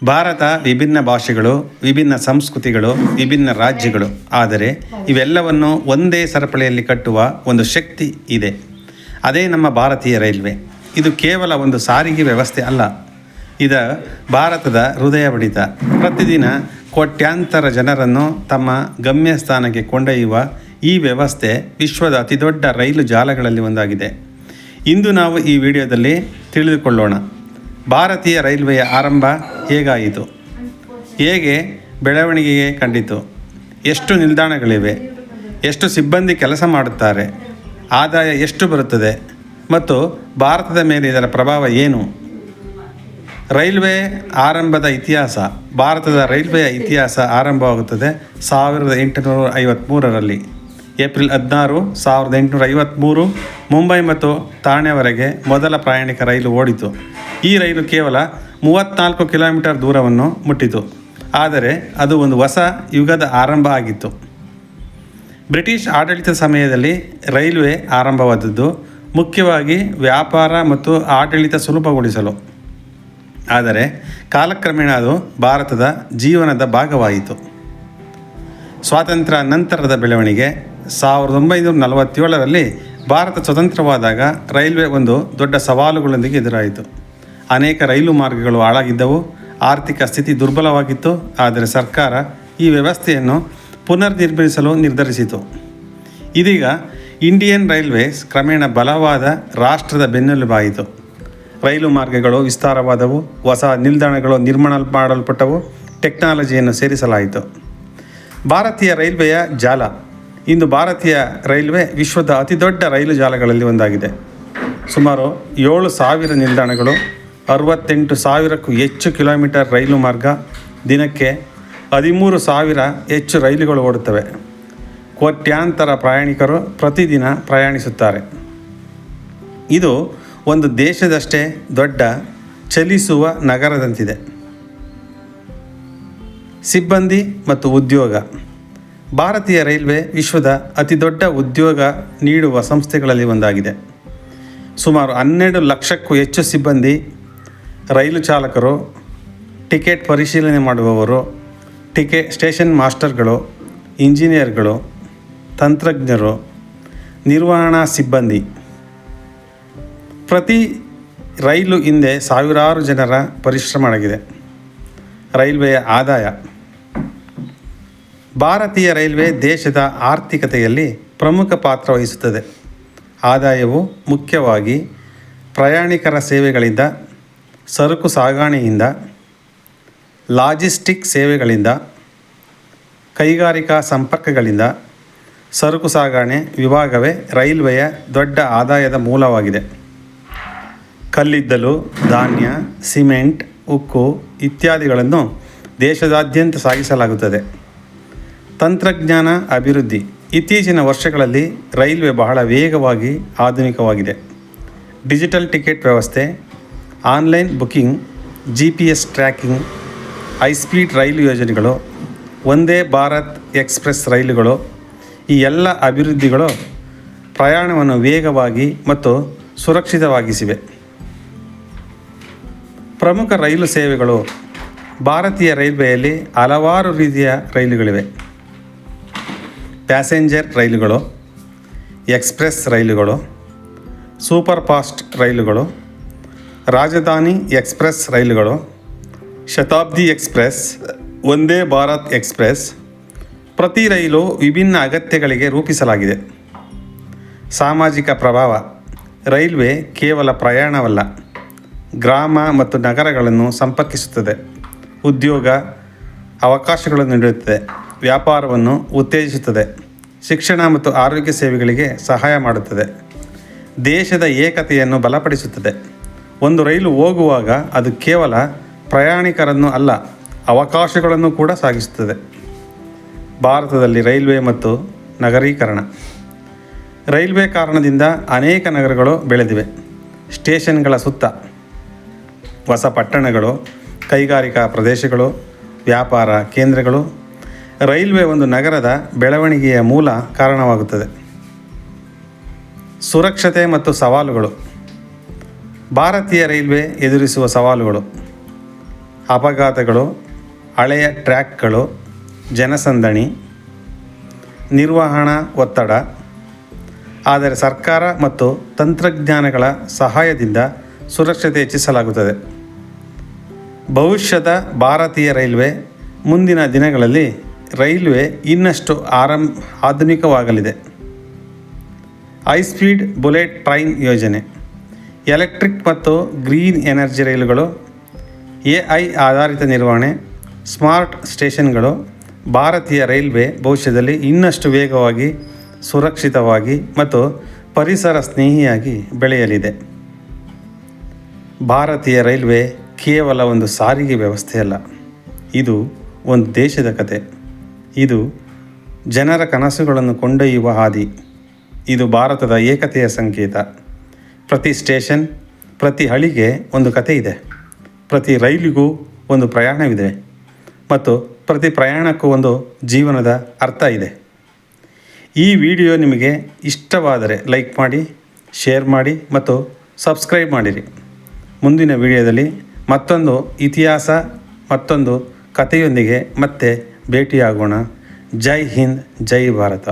ಭಾರತ ವಿಭಿನ್ನ ಭಾಷೆಗಳು, ವಿಭಿನ್ನ ಸಂಸ್ಕೃತಿಗಳು, ವಿಭಿನ್ನ ರಾಜ್ಯಗಳು. ಆದರೆ ಇವೆಲ್ಲವನ್ನು ಒಂದೇ ಸರಪಳಿಯಲ್ಲಿ ಕಟ್ಟುವ ಒಂದು ಶಕ್ತಿ ಇದೆ. ಅದೇ ನಮ್ಮ ಭಾರತೀಯ ರೈಲ್ವೆ. ಇದು ಕೇವಲ ಒಂದು ಸಾರಿಗೆ ವ್ಯವಸ್ಥೆ ಅಲ್ಲ, ಇದು ಭಾರತದ ಹೃದಯ ಬಡಿತ. ಪ್ರತಿದಿನ ಕೋಟ್ಯಾಂತರ ಜನರನ್ನು ತಮ್ಮ ಗಮ್ಯಸ್ಥಾನಕ್ಕೆ ಕೊಂಡೊಯ್ಯುವ ಈ ವ್ಯವಸ್ಥೆ ವಿಶ್ವದ ಅತಿದೊಡ್ಡ ರೈಲು ಜಾಲಗಳಲ್ಲಿ ಒಂದಾಗಿದೆ. ಇಂದು ನಾವು ಈ ವಿಡಿಯೋದಲ್ಲಿ ತಿಳಿದುಕೊಳ್ಳೋಣ, ಭಾರತೀಯ ರೈಲ್ವೆಯ ಆರಂಭ ಹೇಗಾಯಿತು, ಹೇಗೆ ಬೆಳವಣಿಗೆ ಕಂಡಿತು, ಎಷ್ಟು ನಿಲ್ದಾಣಗಳಿವೆ, ಎಷ್ಟು ಸಿಬ್ಬಂದಿ ಕೆಲಸ ಮಾಡುತ್ತಾರೆ, ಆದಾಯ ಎಷ್ಟು ಬರುತ್ತದೆ ಮತ್ತು ಭಾರತದ ಮೇಲೆ ಇದರ ಪ್ರಭಾವ ಏನು. ರೈಲ್ವೆ ಆರಂಭದ ಇತಿಹಾಸ. ಭಾರತದ ರೈಲ್ವೆಯ ಇತಿಹಾಸ ಆರಂಭವಾಗುತ್ತದೆ 1853ರಲ್ಲಿ. ಏಪ್ರಿಲ್ 16, 1853 ಮುಂಬೈ ಮತ್ತು ಥಾಣೆವರೆಗೆ ಮೊದಲ ಪ್ರಯಾಣಿಕ ರೈಲು ಓಡಿತು. ಈ ರೈಲು ಕೇವಲ 34 ಕಿಲೋಮೀಟರ್ ದೂರವನ್ನು ಮುಟ್ಟಿತು, ಆದರೆ ಅದು ಒಂದು ಹೊಸ ಯುಗದ ಆರಂಭ ಆಗಿತ್ತು. ಬ್ರಿಟಿಷ್ ಆಡಳಿತ ಸಮಯದಲ್ಲಿ ರೈಲ್ವೆ ಆರಂಭವಾದದ್ದು ಮುಖ್ಯವಾಗಿ ವ್ಯಾಪಾರ ಮತ್ತು ಆಡಳಿತ ಸುಲಭಗೊಳಿಸಲು. ಆದರೆ ಕಾಲಕ್ರಮೇಣ ಅದು ಭಾರತದ ಜೀವನದ ಭಾಗವಾಯಿತು. ಸ್ವಾತಂತ್ರ್ಯ ನಂತರದ ಬೆಳವಣಿಗೆ. 1947ರಲ್ಲಿ ಭಾರತ ಸ್ವತಂತ್ರವಾದಾಗ ರೈಲ್ವೆ ಒಂದು ದೊಡ್ಡ ಸವಾಲುಗಳೊಂದಿಗೆ ಎದುರಾಯಿತು. ಅನೇಕ ರೈಲು ಮಾರ್ಗಗಳು ಹಾಳಾಗಿದ್ದವು, ಆರ್ಥಿಕ ಸ್ಥಿತಿ ದುರ್ಬಲವಾಗಿತ್ತು. ಆದರೆ ಸರ್ಕಾರ ಈ ವ್ಯವಸ್ಥೆಯನ್ನು ಪುನರ್ನಿರ್ಮಿಸಲು ನಿರ್ಧರಿಸಿತು. ಇದೀಗ ಇಂಡಿಯನ್ ರೈಲ್ವೇಸ್ ಕ್ರಮೇಣ ಬಲವಾದ ರಾಷ್ಟ್ರದ ಬೆನ್ನೆಲುಬಾಯಿತು. ರೈಲು ಮಾರ್ಗಗಳು ವಿಸ್ತಾರವಾದವು, ಹೊಸ ನಿಲ್ದಾಣಗಳು ನಿರ್ಮಾಣ ಮಾಡಲ್ಪಟ್ಟವು, ಟೆಕ್ನಾಲಜಿಯನ್ನು ಸೇರಿಸಲಾಯಿತು. ಭಾರತೀಯ ರೈಲ್ವೆಯ ಜಾಲ. ಇಂದು ಭಾರತೀಯ ರೈಲ್ವೆ ವಿಶ್ವದ ಅತಿದೊಡ್ಡ ರೈಲು ಜಾಲಗಳಲ್ಲಿ ಒಂದಾಗಿದೆ. ಸುಮಾರು 7,000 ನಿಲ್ದಾಣಗಳು, 68,000ಕ್ಕೂ ಹೆಚ್ಚು ಕಿಲೋಮೀಟರ್ ರೈಲು ಮಾರ್ಗ, ದಿನಕ್ಕೆ 13,000 ಹೆಚ್ಚು ರೈಲುಗಳು ಓಡುತ್ತವೆ. ಕೋಟ್ಯಾಂತರ ಪ್ರಯಾಣಿಕರು ಪ್ರತಿದಿನ ಪ್ರಯಾಣಿಸುತ್ತಾರೆ. ಇದು ಒಂದು ದೇಶದಷ್ಟೇ ದೊಡ್ಡ ಚಲಿಸುವ ನಗರದಂತಿದೆ. ಸಿಬ್ಬಂದಿ ಮತ್ತು ಉದ್ಯೋಗ. ಭಾರತೀಯ ರೈಲ್ವೆ ವಿಶ್ವದ ಅತಿದೊಡ್ಡ ಉದ್ಯೋಗ ನೀಡುವ ಸಂಸ್ಥೆಗಳಲ್ಲಿ ಒಂದಾಗಿದೆ. ಸುಮಾರು 12 ಲಕ್ಷಕ್ಕೂ ಹೆಚ್ಚು ಸಿಬ್ಬಂದಿ, ರೈಲು ಚಾಲಕರು, ಟಿಕೆಟ್ ಪರಿಶೀಲನೆ ಮಾಡುವವರು, ಸ್ಟೇಷನ್ ಮಾಸ್ಟರ್ಗಳು, ಇಂಜಿನಿಯರ್ಗಳು, ತಂತ್ರಜ್ಞರು, ನಿರ್ವಹಣಾ ಸಿಬ್ಬಂದಿ. ಪ್ರತಿ ರೈಲು ಹಿಂದೆ ಸಾವಿರಾರು ಜನರ ಪರಿಶ್ರಮ ಅಡಗಿದೆ. ರೈಲ್ವೆಯ ಆದಾಯ. ಭಾರತೀಯ ರೈಲ್ವೆ ದೇಶದ ಆರ್ಥಿಕತೆಯಲ್ಲಿ ಪ್ರಮುಖ ಪಾತ್ರ ವಹಿಸುತ್ತದೆ. ಆದಾಯವು ಮುಖ್ಯವಾಗಿ ಪ್ರಯಾಣಿಕರ ಸೇವೆಗಳಿಂದ, ಸರಕು ಸಾಗಣೆಯಿಂದ, ಲಾಜಿಸ್ಟಿಕ್ ಸೇವೆಗಳಿಂದ, ಕೈಗಾರಿಕಾ ಸಂಪರ್ಕಗಳಿಂದ. ಸರಕು ಸಾಗಣೆ ವಿಭಾಗವೇ ರೈಲ್ವೆಯ ದೊಡ್ಡ ಆದಾಯದ ಮೂಲವಾಗಿದೆ. ಕಲ್ಲಿದ್ದಲು, ಧಾನ್ಯ, ಸಿಮೆಂಟ್, ಉಕ್ಕು ಇತ್ಯಾದಿಗಳನ್ನು ದೇಶದಾದ್ಯಂತ ಸಾಗಿಸಲಾಗುತ್ತದೆ. ತಂತ್ರಜ್ಞಾನ ಅಭಿವೃದ್ಧಿ. ಇತ್ತೀಚಿನ ವರ್ಷಗಳಲ್ಲಿ ರೈಲ್ವೆ ಬಹಳ ವೇಗವಾಗಿ ಆಧುನಿಕವಾಗಿದೆ. ಡಿಜಿಟಲ್ ಟಿಕೆಟ್ ವ್ಯವಸ್ಥೆ, online booking, GPS tracking, high speed rail ಯೋಜನೆಗಳು, ವಂದೇ ಭಾರತ್ ಎಕ್ಸ್ಪ್ರೆಸ್ ರೈಲುಗಳು. ಈ ಎಲ್ಲ ಅಭಿವೃದ್ಧಿಗಳು ಪ್ರಯಾಣವನ್ನು ವೇಗವಾಗಿ ಮತ್ತು ಸುರಕ್ಷಿತವಾಗಿಸಿವೆ. ಪ್ರಮುಖ ರೈಲು ಸೇವೆಗಳು. ಭಾರತೀಯ ರೈಲ್ವೆಯಲ್ಲಿ ಹಲವಾರು ರೀತಿಯ ರೈಲುಗಳಿವೆ. ಪ್ಯಾಸೆಂಜರ್ ರೈಲುಗಳು, ಎಕ್ಸ್ಪ್ರೆಸ್ ರೈಲುಗಳು, ಸೂಪರ್ ಫಾಸ್ಟ್ ರೈಲುಗಳು, ರಾಜಧಾನಿ ಎಕ್ಸ್ಪ್ರೆಸ್ ರೈಲುಗಳು, ಶತಾಬ್ದಿ ಎಕ್ಸ್ಪ್ರೆಸ್, ವಂದೇ ಭಾರತ್ ಎಕ್ಸ್ಪ್ರೆಸ್. ಪ್ರತಿ ರೈಲು ವಿಭಿನ್ನ ಅಗತ್ಯಗಳಿಗೆ ರೂಪಿಸಲಾಗಿದೆ. ಸಾಮಾಜಿಕ ಪ್ರಭಾವ. ರೈಲ್ವೆ ಕೇವಲ ಪ್ರಯಾಣವಲ್ಲ, ಗ್ರಾಮ ಮತ್ತು ನಗರಗಳನ್ನು ಸಂಪರ್ಕಿಸುತ್ತದೆ, ಉದ್ಯೋಗ ಅವಕಾಶಗಳನ್ನು ನೀಡುತ್ತದೆ, ವ್ಯಾಪಾರವನ್ನು ಉತ್ತೇಜಿಸುತ್ತದೆ, ಶಿಕ್ಷಣ ಮತ್ತು ಆರೋಗ್ಯ ಸೇವೆಗಳಿಗೆ ಸಹಾಯ ಮಾಡುತ್ತದೆ, ದೇಶದ ಏಕತೆಯನ್ನು ಬಲಪಡಿಸುತ್ತದೆ. ಒಂದು ರೈಲು ಹೋಗುವಾಗ ಅದು ಕೇವಲ ಪ್ರಯಾಣಿಕರನ್ನು ಅಲ್ಲ, ಅವಕಾಶಗಳನ್ನು ಕೂಡ ಸಾಗಿಸುತ್ತದೆ. ಭಾರತದಲ್ಲಿ ರೈಲ್ವೆ ಮತ್ತು ನಗರೀಕರಣ. ರೈಲ್ವೆ ಕಾರಣದಿಂದ ಅನೇಕ ನಗರಗಳು ಬೆಳೆದಿವೆ. ಸ್ಟೇಷನ್ಗಳ ಸುತ್ತ ಹೊಸ ಪಟ್ಟಣಗಳು, ಕೈಗಾರಿಕಾ ಪ್ರದೇಶಗಳು, ವ್ಯಾಪಾರ ಕೇಂದ್ರಗಳು. ರೈಲ್ವೆ ಒಂದು ನಗರದ ಬೆಳವಣಿಗೆಯ ಮೂಲ ಕಾರಣವಾಗುತ್ತದೆ. ಸುರಕ್ಷತೆ ಮತ್ತು ಸವಾಲುಗಳು. ಭಾರತೀಯ ರೈಲ್ವೆ ಎದುರಿಸುವ ಸವಾಲುಗಳು. ಅಪಘಾತಗಳು, ಹಳೆಯ ಟ್ರ್ಯಾಕ್ಗಳು, ಜನಸಂದಣಿ, ನಿರ್ವಹಣಾ ಒತ್ತಡ. ಆದರೆ ಸರ್ಕಾರ ಮತ್ತು ತಂತ್ರಜ್ಞಾನಗಳ ಸಹಾಯದಿಂದ ಸುರಕ್ಷತೆ ಹೆಚ್ಚಿಸಲಾಗುತ್ತದೆ. ಭವಿಷ್ಯದ ಭಾರತೀಯ ರೈಲ್ವೆ. ಮುಂದಿನ ದಿನಗಳಲ್ಲಿ ರೈಲ್ವೆ ಇನ್ನಷ್ಟು ಆಧುನಿಕವಾಗಲಿದೆ. ಹೈಸ್ಪೀಡ್ ಬುಲೆಟ್ ಟ್ರೈನ್ ಯೋಜನೆ, ಎಲೆಕ್ಟ್ರಿಕ್ ಮತ್ತು ಗ್ರೀನ್ ಎನರ್ಜಿ ರೈಲುಗಳು, AI ಆಧಾರಿತ ನಿರ್ವಹಣೆ, ಸ್ಮಾರ್ಟ್ ಸ್ಟೇಷನ್ಗಳು. ಭಾರತೀಯ ರೈಲ್ವೆ ಭವಿಷ್ಯದಲ್ಲಿ ಇನ್ನಷ್ಟು ವೇಗವಾಗಿ, ಸುರಕ್ಷಿತವಾಗಿ ಮತ್ತು ಪರಿಸರ ಸ್ನೇಹಿಯಾಗಿ ಬೆಳೆಯಲಿದೆ. ಭಾರತೀಯ ರೈಲ್ವೆ ಕೇವಲ ಒಂದು ಸಾರಿಗೆ ವ್ಯವಸ್ಥೆಯಲ್ಲ, ಇದು ಒಂದು ದೇಶದ ಕತೆ. ಇದು ಜನರ ಕನಸುಗಳನ್ನು ಕೊಂಡೊಯ್ಯುವ ಹಾದಿ. ಇದು ಭಾರತದ ಏಕತೆಯ ಸಂಕೇತ. ಪ್ರತಿ ಸ್ಟೇಷನ್, ಪ್ರತಿ ಹಳಿಗೆ ಒಂದು ಕತೆ ಇದೆ. ಪ್ರತಿ ರೈಲಿಗೂ ಒಂದು ಪ್ರಯಾಣವಿದೆ ಮತ್ತು ಪ್ರತಿ ಪ್ರಯಾಣಕ್ಕೂ ಒಂದು ಜೀವನದ ಅರ್ಥ ಇದೆ. ಈ ವಿಡಿಯೋ ನಿಮಗೆ ಇಷ್ಟವಾದರೆ ಲೈಕ್ ಮಾಡಿ, ಶೇರ್ ಮಾಡಿ ಮತ್ತು ಸಬ್ಸ್ಕ್ರೈಬ್ ಮಾಡಿರಿ. ಮುಂದಿನ ವಿಡಿಯೋದಲ್ಲಿ ಮತ್ತೊಂದು ಇತಿಹಾಸ, ಮತ್ತೊಂದು ಕಥೆಯೊಂದಿಗೆ ಮತ್ತೆ ಭೇಟಿಯಾಗೋಣ. ಜೈ ಹಿಂದ್, ಜೈ ಭಾರತ.